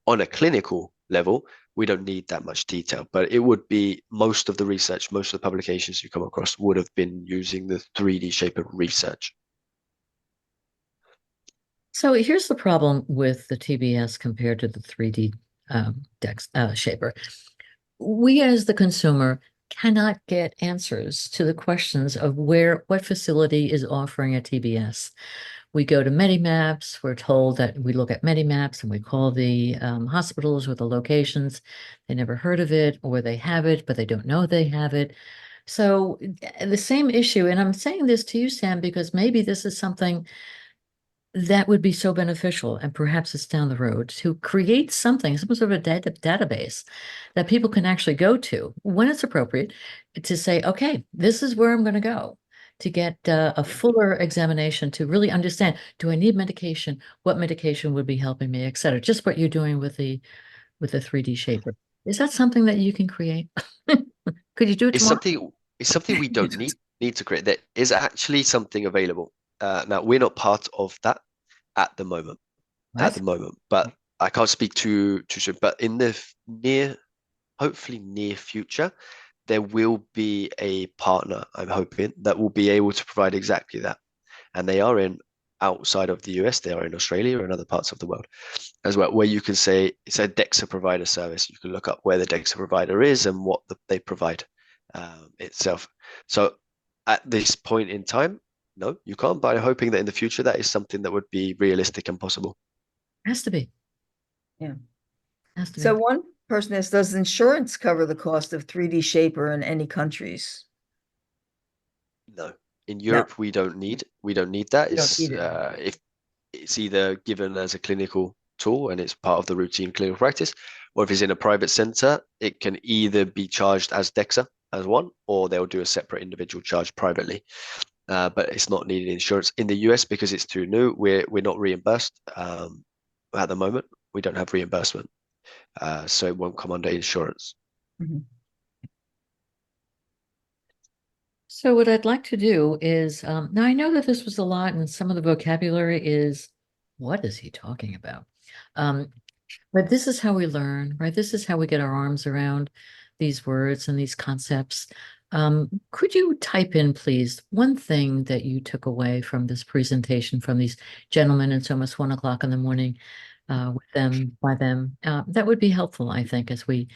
On a clinical level, we don't need that much detail, but it would be most of the research, most of the publications you come across would have been using the 3D shaper research. So here's the problem with the TBS compared to the 3D shaper. We as the consumer cannot get answers to the questions of what facility is offering a TBS. We go to Medimaps, we're told that we look at Medimaps and we call the hospitals or the locations. They never heard of it, or they have it, but they don't know they have it. So the same issue, and I'm saying this to you, Sam, because maybe this is something that would be so beneficial, and perhaps it's down the road, to create some sort of a database that people can actually go to when it's appropriate to say, okay, this is where I'm going to go to get a fuller examination to really understand, do I need medication? What medication would be helping me, et cetera? Just what you're doing with the 3D shaper. Is that something that you can create? Could you do it tomorrow? It's something we don't need to create. There is actually something available. Now we're not part of that at the moment. But I can't speak too soon. But in the hopefully near future, there will be a partner, I'm hoping, that will be able to provide exactly that. And they are outside of the US, they are in Australia and other parts of the world as well, where you can say it's a DEXA provider service. You can look up where the DEXA provider is and what they provide itself. So at this point in time, no, you can't, but I'm hoping that in the future that is something that would be realistic and possible. Has to be. Yeah. Has to So be. one person asks, does insurance cover the cost of 3D shaper in any countries? No. In Europe, we don't need that. We don't need it. If it's either given as a clinical tool and it's part of the routine clinical practice, or if it's in a private center, it can either be charged as DEXA as one, or they'll do a separate individual charge privately. But it's not needed insurance. In the US, because it's too new, we're not reimbursed at the moment. We don't have reimbursement, so it won't come under insurance. Mm-hmm. So what I'd like to do is, now I know that this was a lot and some of the vocabulary is, what is he talking about? But this is how we learn, right? This is how we get our arms around these words and these concepts. Could you type in, please, one thing that you took away from this presentation from these gentlemen? It's almost 1 o'clock in the morning with them, by them. That would be helpful, I think, as we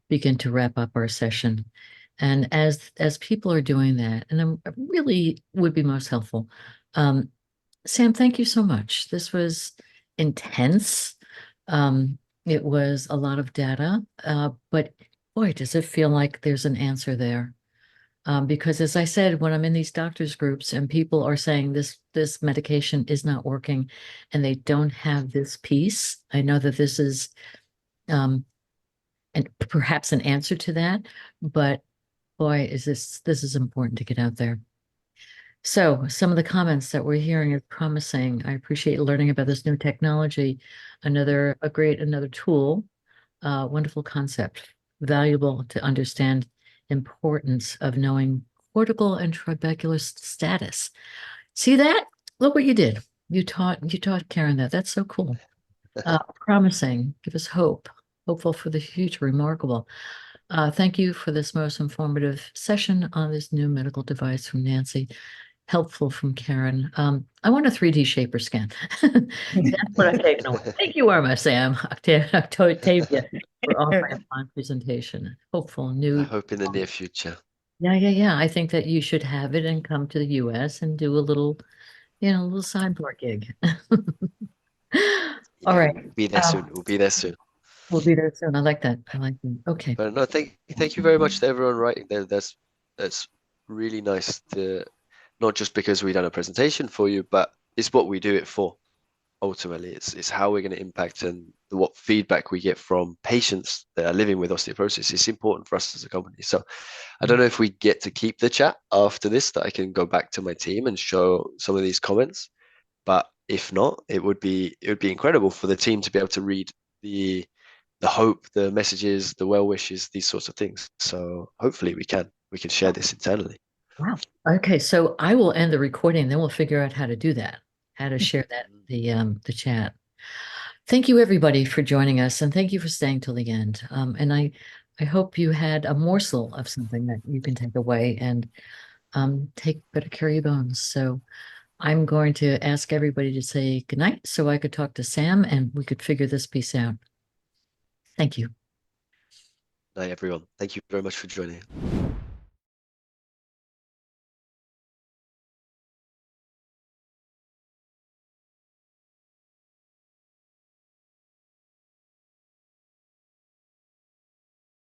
begin to wrap up our session. And as people are doing that, and it really would be most helpful. Sam, thank you so much. This was intense. It was a lot of data, but boy, does it feel like there's an answer there. Because as I said, when I'm in these doctors groups and people are saying this medication is not working and they don't have this piece, I know that this is and perhaps an answer to that, but boy, is this is important to get out there. So some of the comments that we're hearing is promising. I appreciate learning about this new technology. Another tool, wonderful concept, valuable to understand importance of knowing cortical and trabecular status. See that? Look what you did. You taught Karen that. That's so cool. Promising. Give us hope. Hopeful for the future. Remarkable. Thank you for this most informative session on this new medical device from Nancy. Helpful from Karen. I want a 3D shaper scan. That's what I've taken away. Thank you, Irma, Sam, Octavia, for offering a fine presentation. Hopeful I new. hope in the near future. Yeah. I think that you should have it and come to the US and do a little sidebar gig. All Yeah, right. we'll be there soon. We'll be there soon. We'll be there soon. I like that. Okay. But no, thank you very much to everyone writing there. That's really nice to, not just because we've done a presentation for you, but it's what we do it for. Ultimately, it's how we're going to impact and what feedback we get from patients that are living with osteoporosis. It's important for us as a company. So I don't know if we get to keep the chat after this, that I can go back to my team and show some of these comments. But if not, it would be incredible for the team to be able to read the hope, the messages, the well wishes, these sorts of things. So hopefully we can share this internally. Wow. Okay, so I will end the recording, then we'll figure out how to do that, how to share that the chat. Thank you everybody for joining us, and thank you for staying till the end. And I hope you had a morsel of something that you can take away and take better care of your bones. So I'm going to ask everybody to say goodnight so I could talk to Sam and we could figure this piece out. Thank you. Night, everyone. Thank you very much for joining.